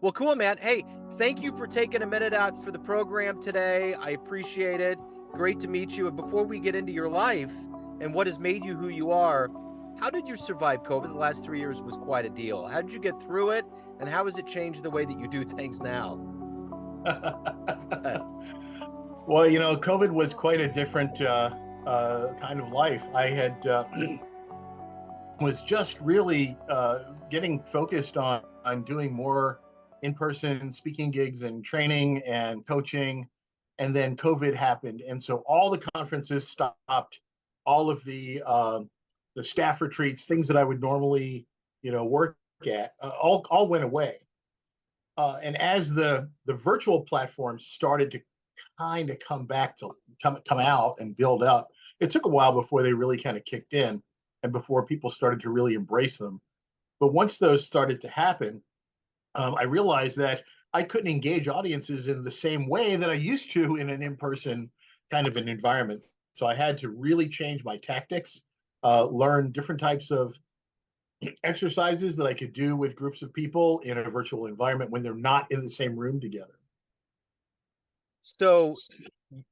Well, cool, man. Hey, thank you for taking a minute out for the program today. I appreciate it. Great to meet you. And before we get into your life and what has made you who you are, how did you survive COVID? The last 3 years was quite a deal. How did you get through it? And how has it changed the way that you do things now? Well, COVID was quite a different kind of life. I had was just really getting focused on doing more in-person speaking gigs and training and coaching, and then COVID happened, and so all the conferences stopped, all of the staff retreats, things that I would normally work at, all went away. And as the virtual platforms started to kind of come back to come out and build up, it took a while before they really kind of kicked in and before people started to really embrace them. But once those started to happen, I realized that I couldn't engage audiences in the same way that I used to in an in-person kind of an environment. So I had to really change my tactics, learn different types of exercises that I could do with groups of people in a virtual environment when they're not in the same room together. So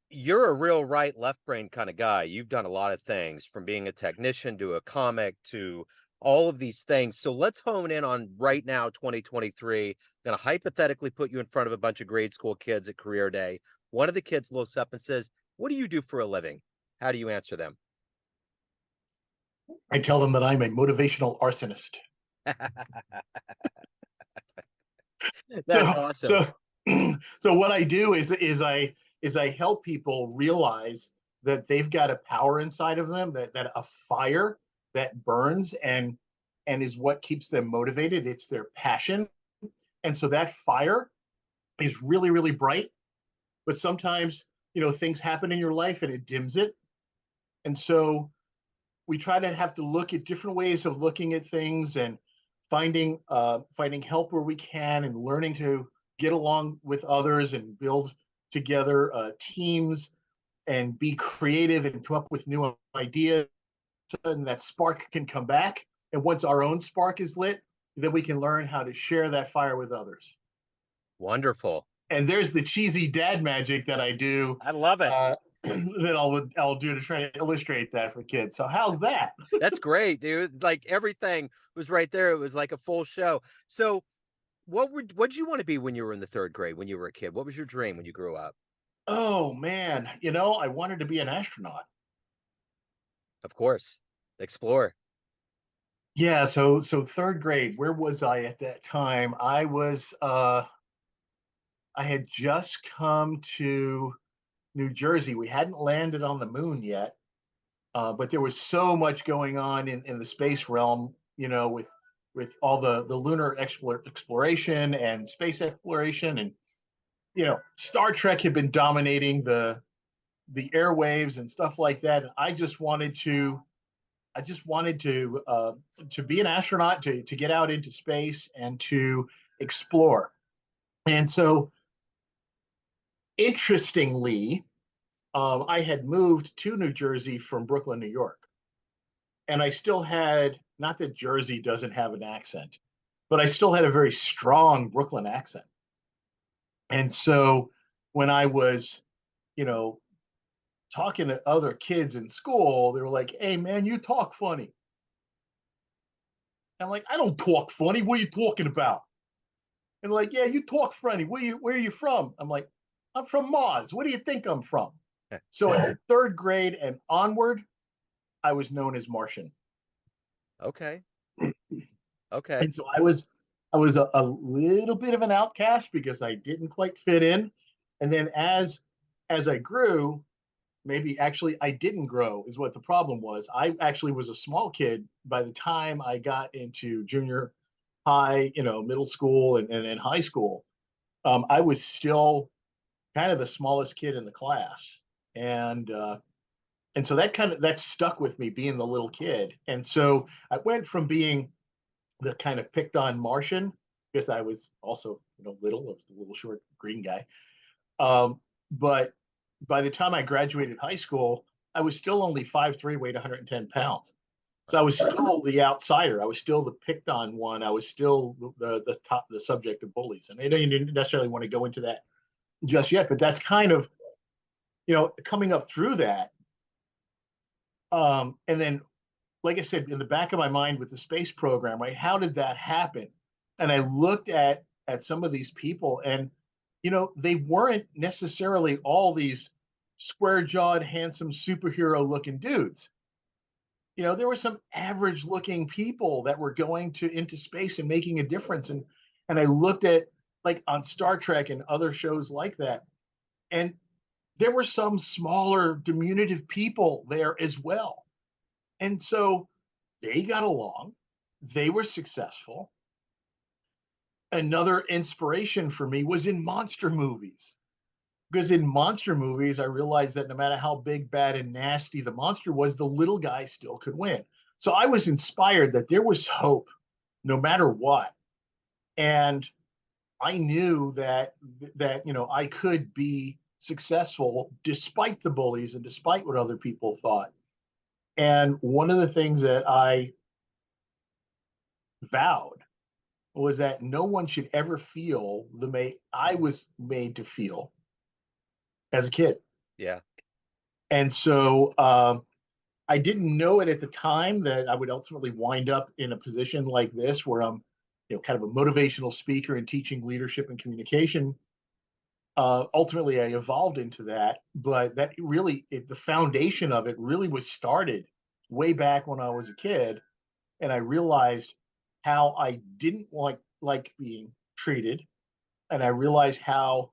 you're a real right left brain kind of guy. You've done a lot of things from being a technician to a comic to all of these things. So let's hone in on right now, 2023. Going to hypothetically put you in front of a bunch of grade school kids at career day. One of the kids looks up and says, "What do you do for a living?" How do you answer them? I tell them that I'm a motivational arsonist. That's So awesome. so so what I do is I help people realize that they've got a power inside of them, that a fire that burns and is what keeps them motivated. It's their passion. And so that fire is really, really bright, but sometimes, things happen in your life and it dims it. And so we try to have to look at different ways of looking at things and finding help where we can and learning to get along with others and build together teams and be creative and come up with new ideas, and that spark can come back. And once our own spark is lit, then we can learn how to share that fire with others. Wonderful. And there's the cheesy dad magic that I do, I love it. that I'll do to try to illustrate that for kids. So how's that? That's great, dude. Like everything was right there. It was like a full show. So what did you want to be when you were in the third grade, when you were a kid? What was your dream when you grew up? Oh man, I wanted to be an astronaut. Of course. Explore. Yeah, so third grade, where was I at that time? I had just come to New Jersey. We hadn't landed on the moon yet, but there was so much going on in the space realm, with all the lunar exploration and space exploration, and Star Trek had been dominating the airwaves and stuff like that. And I just wanted to be an astronaut, to get out into space and to explore. And so, interestingly, I had moved to New Jersey from Brooklyn, New York, and I still had, not that Jersey doesn't have an accent, but I still had a very strong Brooklyn accent. And so, when I was, you know, talking to other kids in school, they were like, "Hey, man, you talk funny." I'm like, "I don't talk funny. What are you talking about?" And like, "Yeah, you talk funny. Where are you from?" I'm like, "I'm from Mars. Where do you think I'm from?" So in third grade and onward, I was known as Martian. Okay. Okay. And so I was a little bit of an outcast because I didn't quite fit in. And then as I grew, maybe actually I didn't grow is what the problem was. I actually was a small kid by the time I got into junior high, middle school and high school. I was still kind of the smallest kid in the class. And so that stuck with me, being the little kid. And so I went from being the kind of picked on Martian, because I was also, little, I was the little short green guy. But by the time I graduated high school, I was still only 5'3", weighed 110 pounds. So I was still the outsider. I was still the picked on one. I was still the subject of bullies. And I didn't necessarily want to go into that just yet, but that's kind of, coming up through that. And then, like I said, in the back of my mind with the space program, right? How did that happen? And I looked at some of these people, and they weren't necessarily all these square-jawed, handsome superhero-looking dudes. There were some average-looking people that were going to into space and making a difference. And I looked at, like, on Star Trek and other shows like that, and there were some smaller, diminutive people there as well. And so they got along, they were successful. Another inspiration for me was in monster movies. Because in monster movies, I realized that no matter how big, bad, and nasty the monster was, the little guy still could win. So I was inspired that there was hope no matter what. And I knew that I could be successful despite the bullies and despite what other people thought. And one of the things that I vowed was that no one should ever feel the way I was made to feel as a kid. Yeah. And so I didn't know it at the time that I would ultimately wind up in a position like this where I'm, kind of a motivational speaker and teaching leadership and communication. Ultimately, I evolved into that, but that really, the foundation of it really was started way back when I was a kid, and I realized how I didn't like being treated, and I realized how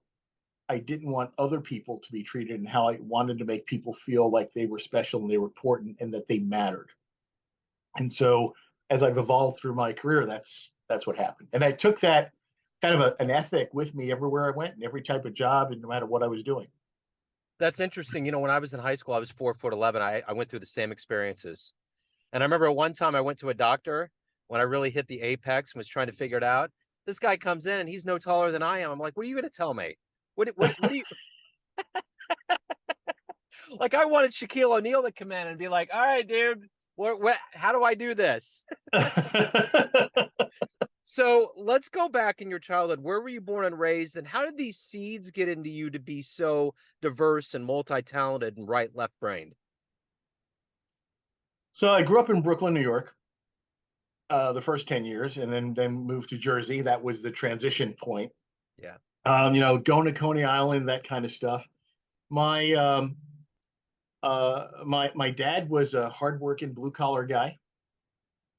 I didn't want other people to be treated, and how I wanted to make people feel like they were special and they were important and that they mattered. And so, as I've evolved through my career, that's what happened. And I took that kind of an ethic with me everywhere I went, in every type of job, and no matter what I was doing. That's interesting. When I was in high school, I was 4'11". I went through the same experiences. And I remember at one time I went to a doctor when I really hit the apex and was trying to figure it out. This guy comes in and he's no taller than I am. I'm like, what are you going to tell me? What do you like? I wanted Shaquille O'Neal to come in and be like, all right, dude, how do I do this? So let's go back in your childhood. Where were you born and raised? And how did these seeds get into you to be so diverse and multi-talented and right, left brained? So I grew up in Brooklyn, New York, the first 10 years, and then moved to Jersey. That was the transition point. Yeah. Going to Coney Island, that kind of stuff. My my dad was a hardworking blue collar guy,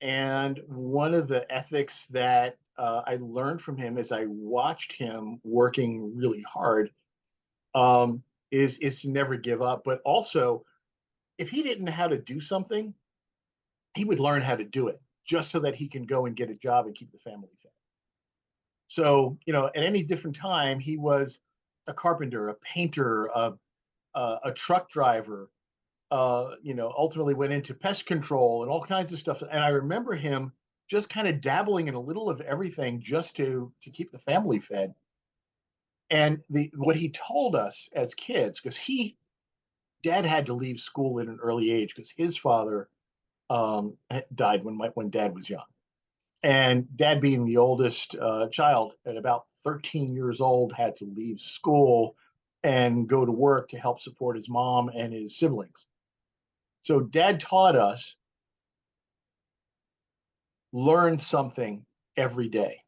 and one of the ethics that I learned from him as I watched him working really hard, is to never give up. But also, if he didn't know how to do something, he would learn how to do it just so that he can go and get a job and keep the family fed. So, at any different time, he was a carpenter, a painter, a truck driver, ultimately went into pest control and all kinds of stuff. And I remember him just kind of dabbling in a little of everything just to keep the family fed. And what he told us as kids, because dad had to leave school at an early age because his father died when dad was young. And dad, being the oldest child, at about 13 years old, had to leave school and go to work to help support his mom and his siblings. So dad taught us, learn something every day.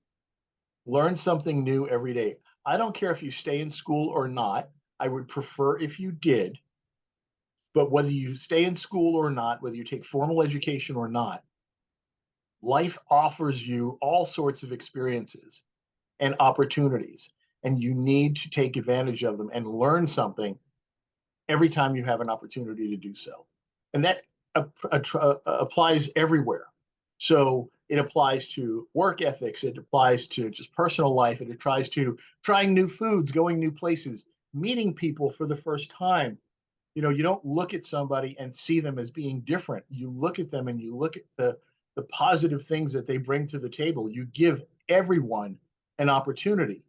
Learn something new every day. I don't care if you stay in school or not. I would prefer if you did. But whether you stay in school or not, whether you take formal education or not, life offers you all sorts of experiences and opportunities, and you need to take advantage of them and learn something every time you have an opportunity to do so. And that applies everywhere. So it applies to work ethics, it applies to just personal life, it applies to trying new foods, going new places, meeting people for the first time. You don't look at somebody and see them as being different. You look at them and you look at the positive things that they bring to the table. You give everyone an opportunity.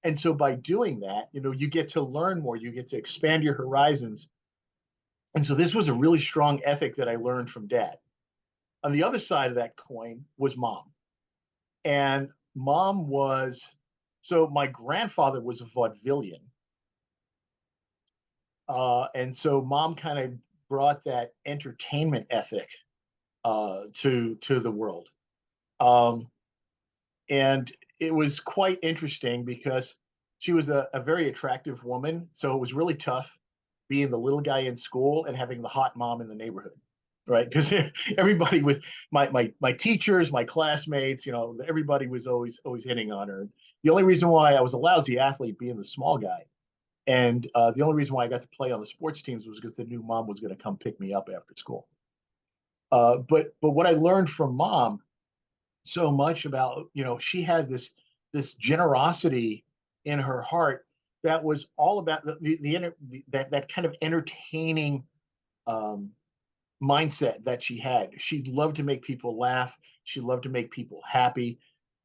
And so by doing that, you get to learn more, you get to expand your horizons. And so this was a really strong ethic that I learned from dad. On the other side of that coin was mom. And mom was, so my grandfather was a vaudevillian. And so mom kind of brought that entertainment ethic to the world. Um, and it was quite interesting because she was a very attractive woman. So it was really tough being the little guy in school and having the hot mom in the neighborhood, right? Because everybody was my teachers, my classmates, everybody was always hitting on her. The only reason why I was a lousy athlete, being the small guy, and the only reason why I got to play on the sports teams was because the new mom was going to come pick me up after school. But what I learned from mom so much about, she had this generosity in her heart that was all about that kind of entertaining um, mindset that she had. She loved to make people laugh. She loved to make people happy.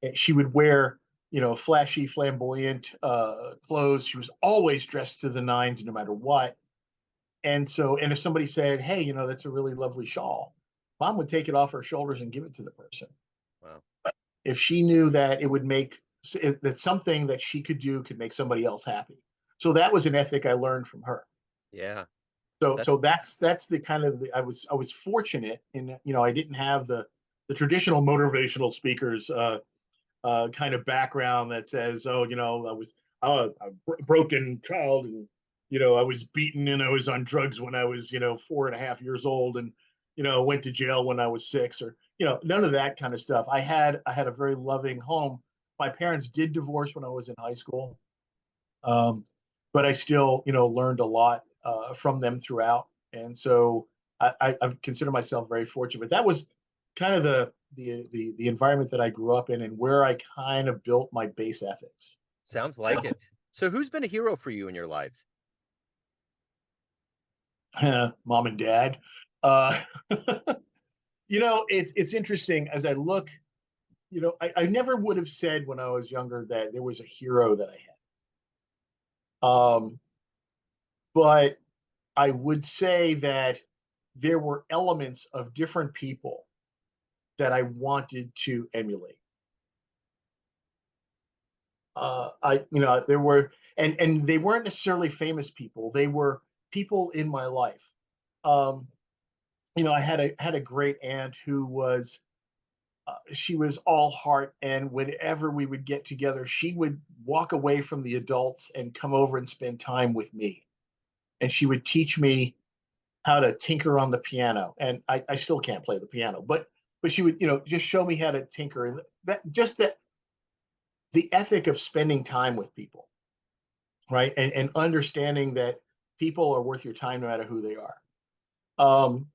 And she would wear, flashy, flamboyant clothes. She was always dressed to the nines, no matter what. And if somebody said, "Hey, that's a really lovely shawl," mom would take it off her shoulders and give it to the person. Wow. If she knew that it would make that something that she could do could make somebody else happy. So that was an ethic I learned from her. Yeah. So That's that's the kind of I was fortunate in, I didn't have the traditional motivational speakers kind of background that says, oh, I was a broken child, and I was beaten and I was on drugs when I was 4.5 years old, and went to jail when I was 6, or none of that kind of stuff. I had a very loving home. My parents did divorce when I was in high school, um, but I still learned a lot from them throughout, and so I consider myself very fortunate. But that was kind of the environment that I grew up in, and where I kind of built my base ethics. sounds like it. So who's been a hero for you in your life? Mom and dad. Uh, it's interesting as I look. I never would have said when I was younger that there was a hero that I had. But I would say that there were elements of different people that I wanted to emulate. There were, and they weren't necessarily famous people. They were people in my life. Um, I had a great aunt who was, she was all heart, and whenever we would get together, she would walk away from the adults and come over and spend time with me, and she would teach me how to tinker on the piano. And I still can't play the piano, but she would, just show me how to tinker. And that the ethic of spending time with people, right? And understanding that people are worth your time no matter who they are. Um,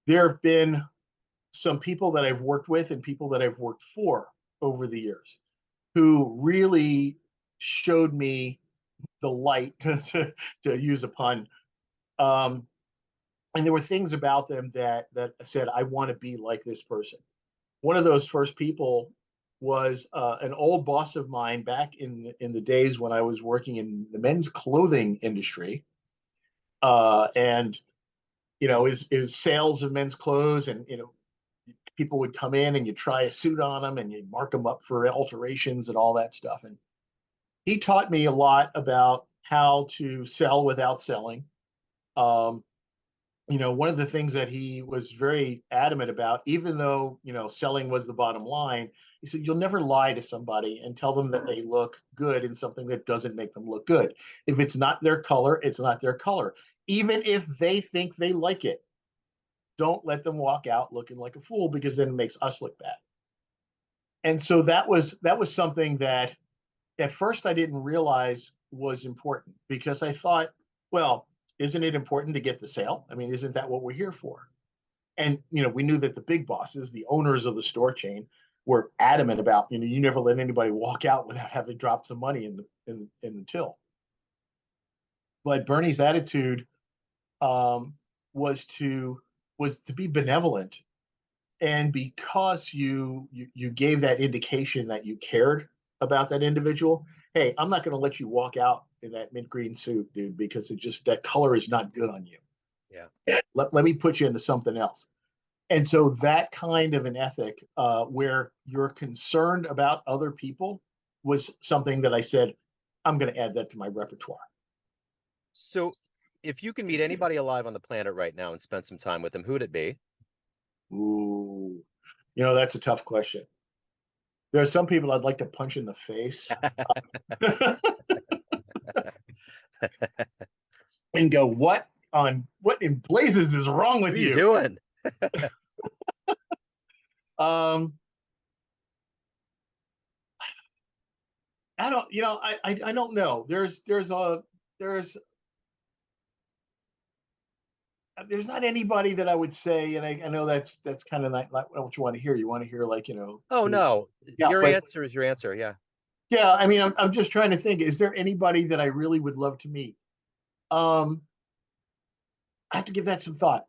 there have been some people that I've worked with and people that I've worked for over the years who really showed me the light, to use a pun. Um, and there were things about them that said, I want to be like this person. One of those first people was an old boss of mine back in the days when I was working in the men's clothing industry, and is sales of men's clothes, and people would come in and you try a suit on them and you mark them up for alterations and all that stuff. And he taught me a lot about how to sell without selling. Um, one of the things that he was very adamant about, even though, selling was the bottom line, he said, you'll never lie to somebody and tell them that they look good in something that doesn't make them look good. If it's not their color, it's not their color. Even if they think they like it, don't let them walk out looking like a fool, because then it makes us look bad. And so that was something that at first I didn't realize was important, because I thought, well, isn't it important to get the sale? I mean, isn't that what we're here for? And we knew that the big bosses, the owners of the store chain, were adamant about, you never let anybody walk out without having dropped some money in the till. But Bernie's attitude um, was to was to be benevolent, and because you gave that indication that you cared about that individual. Hey, I'm not going to let you walk out in that mint green suit, dude, because that color is not good on you. Yeah. Let me put you into something else. And so that kind of an ethic, where you're concerned about other people, was something that I said, I'm going to add that to my repertoire. So if you can meet anybody alive on the planet right now and spend some time with them, who'd it be? Ooh, that's a tough question. There are some people I'd like to punch in the face and go, what in blazes is wrong What with are you you? doing? Um, I don't, I don't know. There's not anybody that I would say, and I know that's kind of not what you want to hear. You want to hear, like, Oh who, no, yeah, your but answer is your answer. Yeah. yeah, I mean, I'm just trying to think, is there anybody that I really would love to meet? Um, I have to give that some thought.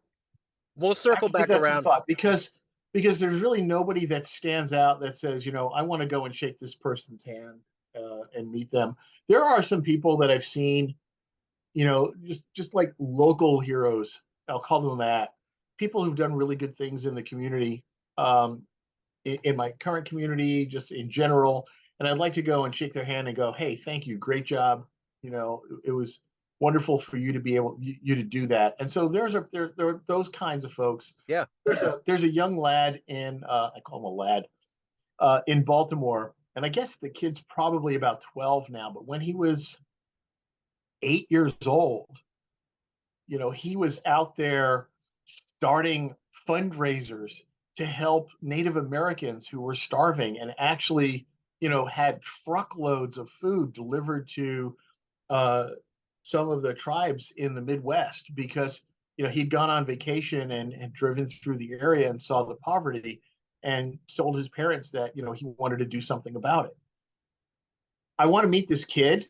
We'll I have circle to give back that some around. thought, because there's really nobody that stands out that says, I want to go and shake this person's hand, and meet them. There are some people that I've seen, just like local heroes. I'll call them that. People who've done really good things in the community, um, in my current community, just in general. And I'd like to go and shake their hand and go, "Hey, thank you, great job. It was wonderful for you to be able you to do that." And so there are those kinds of folks. Yeah. There's a young lad in, I call him a lad, in Baltimore, and I guess the kid's probably about 12 now. But when he was 8 years old, he was out there starting fundraisers to help Native Americans who were starving, and actually, had truckloads of food delivered to, uh, some of the tribes in the Midwest, because, he'd gone on vacation and driven through the area and saw the poverty, and told his parents that, he wanted to do something about it. I want to meet this kid,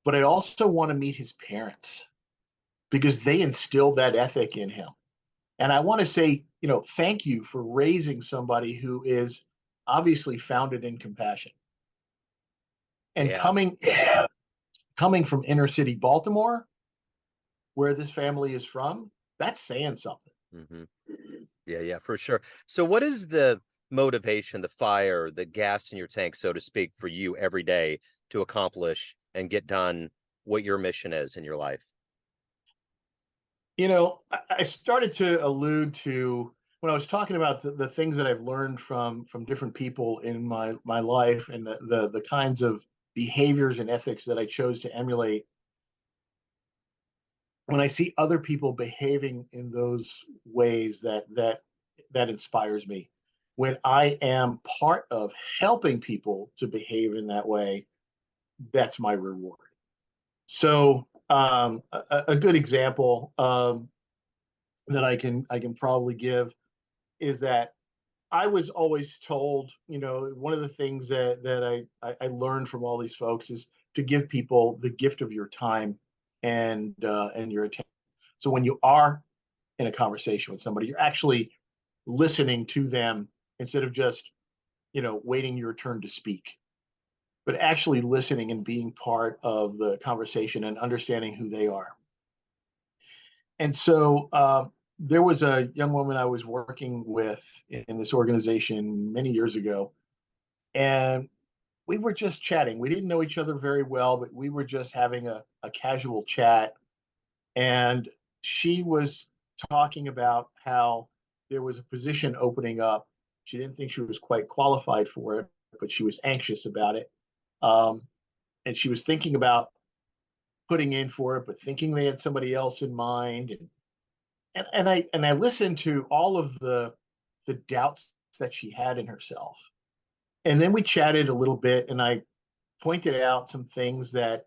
but I also want to meet his parents, because they instilled that ethic in him. And I want to say, thank you for raising somebody who is obviously founded in compassion. And Yeah. coming from inner city Baltimore, where this family is from, that's saying something. Hmm. Yeah, yeah, for sure. So what is the motivation, the fire, the gas in your tank, so to speak, for you every day to accomplish and get done what your mission is in your life? I started to allude to, when I was talking about the things that I've learned from different people in my life, and the kinds of behaviors and ethics that I chose to emulate. When I see other people behaving in those ways, that inspires me. When I am part of helping people to behave in that way, that's my reward. So, a good example, that I can probably give, is that I was always told, one of the things that I learned from all these folks is to give people the gift of your time and your attention. So when you are in a conversation with somebody, you're actually listening to them, instead of just, waiting your turn to speak, but actually listening and being part of the conversation and understanding who they are. And so, there was a young woman I was working with in this organization many years ago, and we were just chatting. We didn't know each other very well, but we were just having a casual chat. And she was talking about how there was a position opening up. She didn't think she was quite qualified for it, but she was anxious about it. Um, and she was thinking about putting in for it, but thinking they had somebody else in mind. And I listened to all of the doubts that she had in herself. And then we chatted a little bit, and I pointed out some things that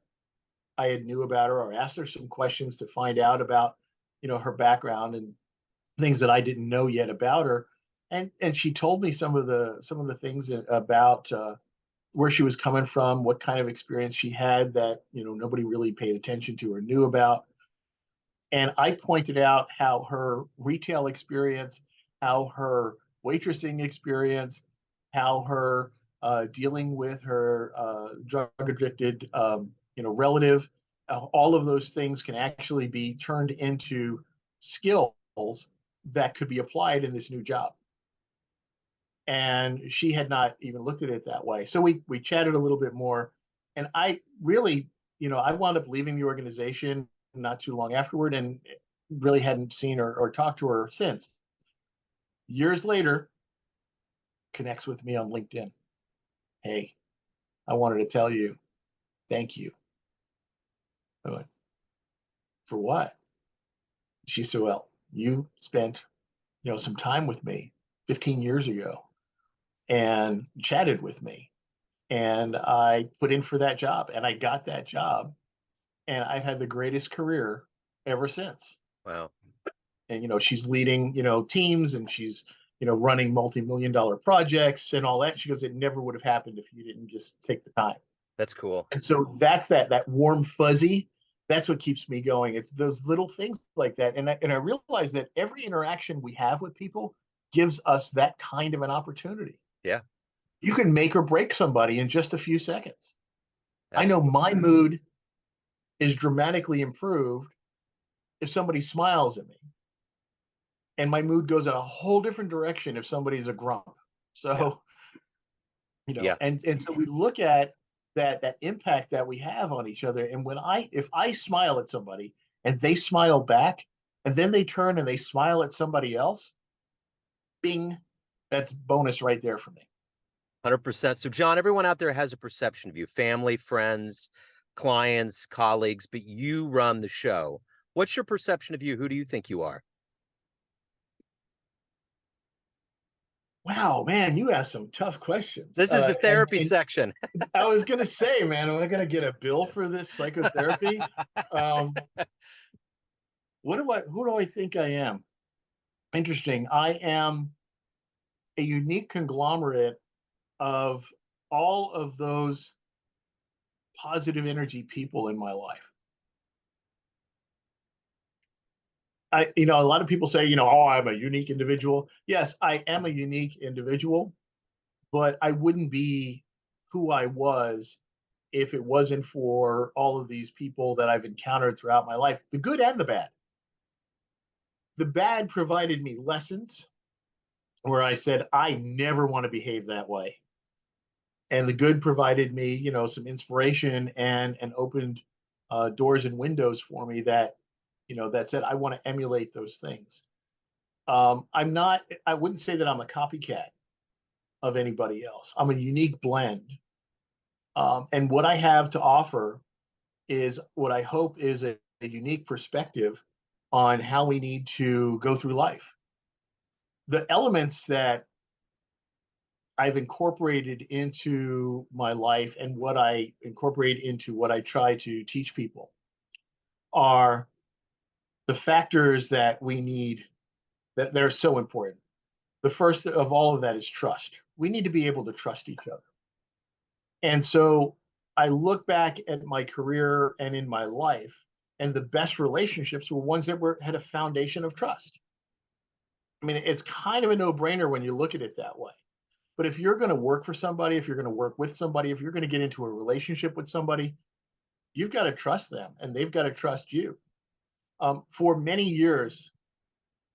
I had knew about her, or asked her some questions to find out about, her background, and things that I didn't know yet about her. And she told me some of the things about, where she was coming from, what kind of experience she had that, nobody really paid attention to or knew about. And I pointed out how her retail experience, how her waitressing experience, how her, dealing with her, drug addicted, relative, all of those things can actually be turned into skills that could be applied in this new job. And she had not even looked at it that way. So we chatted a little bit more, and I really, I wound up leaving the organization not too long afterward, and really hadn't seen or talked to her since. Years later, connects with me on LinkedIn. Hey, I wanted to tell you, thank you. I went, for what? She said, well, you spent, some time with me 15 years ago and chatted with me. And I put in for that job and I got that job. And I've had the greatest career ever since. Wow. And, she's leading, teams, and she's, running multi-million-dollar projects and all that. She goes, it never would have happened if you didn't just take the time. That's cool. And so that's that warm fuzzy. That's what keeps me going. It's those little things like that. And I realize that every interaction we have with people gives us that kind of an opportunity. Yeah. You can make or break somebody in just a few seconds. I know Absolutely. my mood is dramatically improved if somebody smiles at me, and my mood goes in a whole different direction if somebody's a grump. Yeah. So, Yeah. and so we look at that impact that we have on each other. And if I smile at somebody and they smile back, and then they turn and they smile at somebody else, bing, that's bonus right there for me. 100%. So, John, everyone out there has a perception of you, family, friends, clients, colleagues, but you run the show. What's your perception of you? Who do you think you are? Wow, man, you asked some tough questions. This is the therapy And section. I was going to say, man, am I going to get a bill for this psychotherapy? Um, who do I think I am? Interesting. I am a unique conglomerate of all of those positive energy people in my life. A lot of people say, oh, I'm a unique individual. Yes, I am a unique individual, but I wouldn't be who I was if it wasn't for all of these people that I've encountered throughout my life, the good and the bad. The bad provided me lessons where I said, I never want to behave that way. And the good provided me, some inspiration and opened doors and windows for me that said, I want to emulate those things. I wouldn't say that I'm a copycat of anybody else. I'm a unique blend. And what I have to offer is what I hope is a unique perspective on how we need to go through life. The elements that I've incorporated into my life and what I incorporate into what I try to teach people are the factors that we need that they're so important. The first of all of that is trust. We need to be able to trust each other. And so I look back at my career and in my life, and the best relationships were ones that had a foundation of trust. I mean, it's kind of a no-brainer when you look at it that way. But if you're going to work for somebody, if you're going to work with somebody, if you're going to get into a relationship with somebody, you've got to trust them and they've got to trust you. For many years,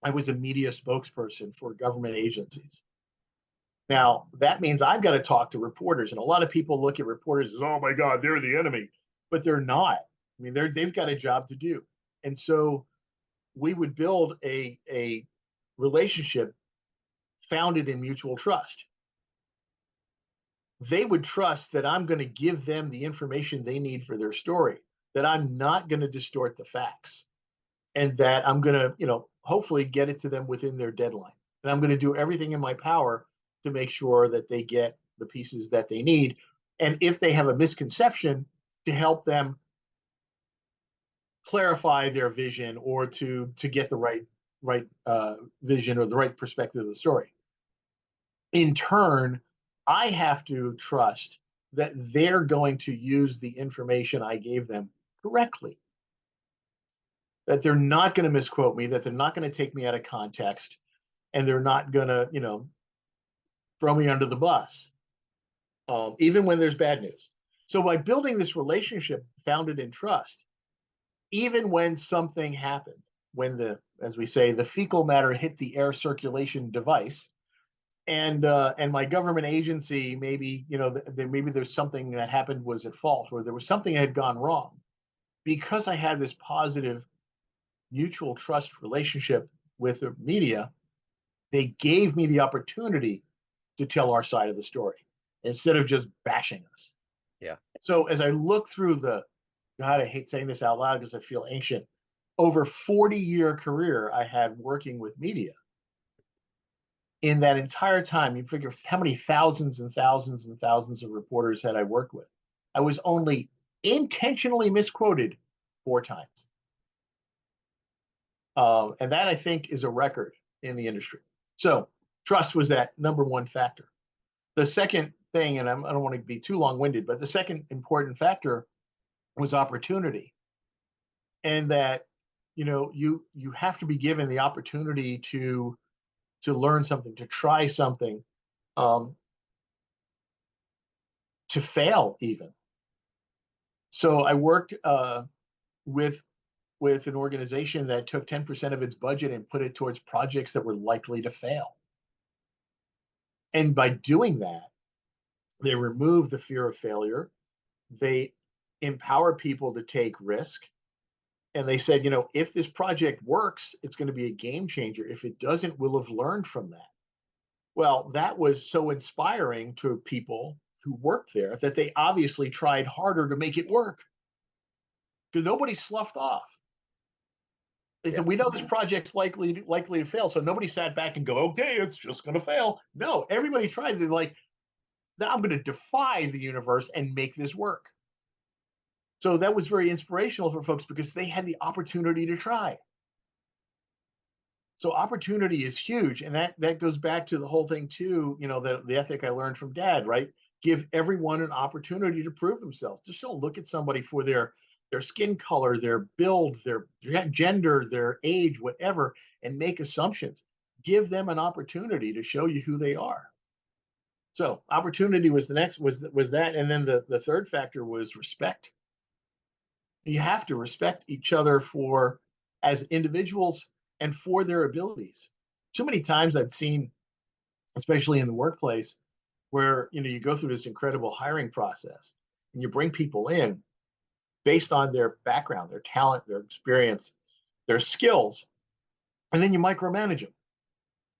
I was a media spokesperson for government agencies. Now, that means I've got to talk to reporters. And a lot of people look at reporters as, oh my God, they're the enemy. But they're not. I mean, they've got a job to do. And so we would build a relationship founded in mutual trust. They would trust that I'm going to give them the information they need for their story, that I'm not going to distort the facts, and that I'm going to, hopefully get it to them within their deadline. And I'm going to do everything in my power to make sure that they get the pieces that they need. And if they have a misconception, to help them clarify their vision or to get the right vision or the right perspective of the story. In turn, I have to trust that they're going to use the information I gave them correctly, that they're not going to misquote me, that they're not going to take me out of context, and they're not going to, throw me under the bus, even when there's bad news. So by building this relationship founded in trust, even when something happened, when the as we say, the fecal matter hit the air circulation device, and my government agency, maybe, maybe there's something that happened was at fault, or there was something that had gone wrong. Because I had this positive mutual trust relationship with the media, they gave me the opportunity to tell our side of the story instead of just bashing us. Yeah. So as I look through God, I hate saying this out loud because I feel ancient, over 40-year career I had working with media. In that entire time, you figure how many thousands and thousands and thousands of reporters had I worked with. I was only intentionally misquoted 4 times. And that, I think, is a record in the industry. So trust was that number one factor. The second thing, and I don't want to be too long-winded, but the second important factor was opportunity. And that, you have to be given the opportunity to learn something, to try something, to fail even. So I worked with an organization that took 10% of its budget and put it towards projects that were likely to fail. And by doing that, they remove the fear of failure. They empower people to take risk. And they said, if this project works, it's going to be a game changer. If it doesn't, we'll have learned from that. Well, that was so inspiring to people who worked there that they obviously tried harder to make it work, because nobody sloughed off. They said, we know this project's likely to fail. So nobody sat back and go, okay, it's just going to fail. No, everybody tried. They're like, now I'm going to defy the universe and make this work. So that was very inspirational for folks because they had the opportunity to try. So opportunity is huge. And that goes back to the whole thing too, the ethic I learned from Dad, right? Give everyone an opportunity to prove themselves. Just don't look at somebody for their skin color, their build, their gender, their age, whatever, and make assumptions. Give them an opportunity to show you who they are. So opportunity was the next, was that. And then the third factor was respect. You have to respect each other as individuals and for their abilities. Too many times I've seen, especially in the workplace, where you go through this incredible hiring process and you bring people in based on their background, their talent, their experience, their skills, and then you micromanage them.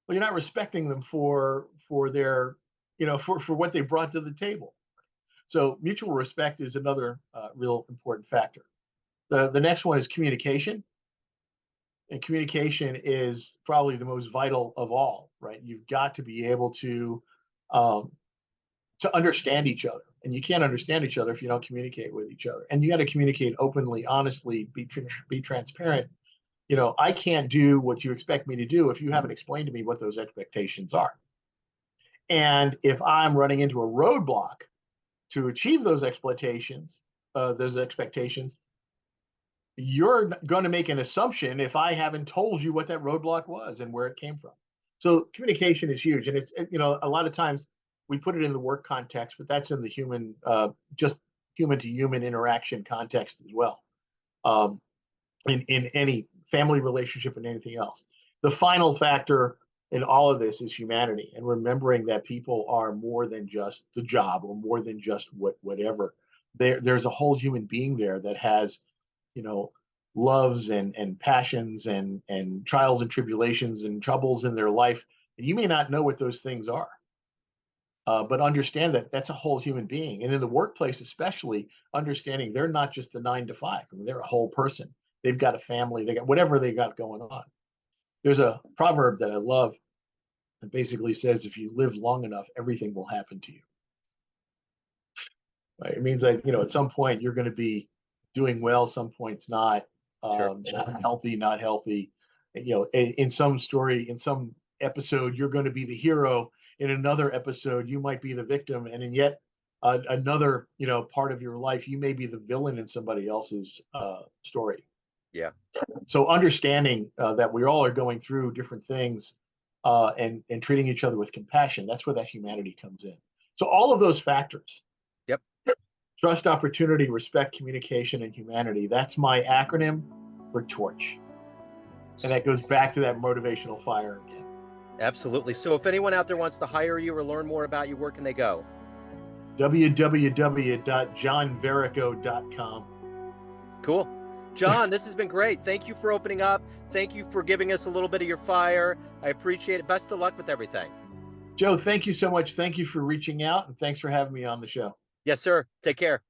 Well, you're not respecting them for their, for what they brought to the table. So mutual respect is another real important factor. The next one is communication. And communication is probably the most vital of all, right? You've got to be able to understand each other. And you can't understand each other if you don't communicate with each other. And you got to communicate openly, honestly, be transparent. I can't do what you expect me to do if you haven't explained to me what those expectations are. And if I'm running into a roadblock to achieve those expectations, you're going to make an assumption if I haven't told you what that roadblock was and where it came from. So communication is huge. And it's, a lot of times we put it in the work context, but that's in the human, just human to human interaction context as well. In any family relationship and anything else. The final factor in all of this is humanity, and remembering that people are more than just the job or more than just whatever. There's a whole human being there that has, loves and passions and trials and tribulations and troubles in their life. And you may not know what those things are. But understand that that's a whole human being. And in the workplace, especially, understanding they're not just the 9 to 5. I mean, they're a whole person. They've got a family. They got whatever they got going on. There's a proverb that I love that basically says, if you live long enough, everything will happen to you. Right? It means that, at some point you're going to be doing well, some points not, Sure. healthy, not healthy. In some story, in some episode, you're going to be the hero. In another episode, you might be the victim. And in yet another, part of your life, you may be the villain in somebody else's story. Yeah. So understanding that we all are going through different things and treating each other with compassion, that's where that humanity comes in. So all of those factors, Yep. trust, opportunity, respect, communication, and humanity, that's my acronym for TORCH. And that goes back to that motivational fire again. Absolutely. So if anyone out there wants to hire you or learn more about you, where can they go? www.johnverrico.com. Cool. John, this has been great. Thank you for opening up. Thank you for giving us a little bit of your fire. I appreciate it. Best of luck with everything. Joe, thank you so much. Thank you for reaching out, and thanks for having me on the show. Yes, sir. Take care.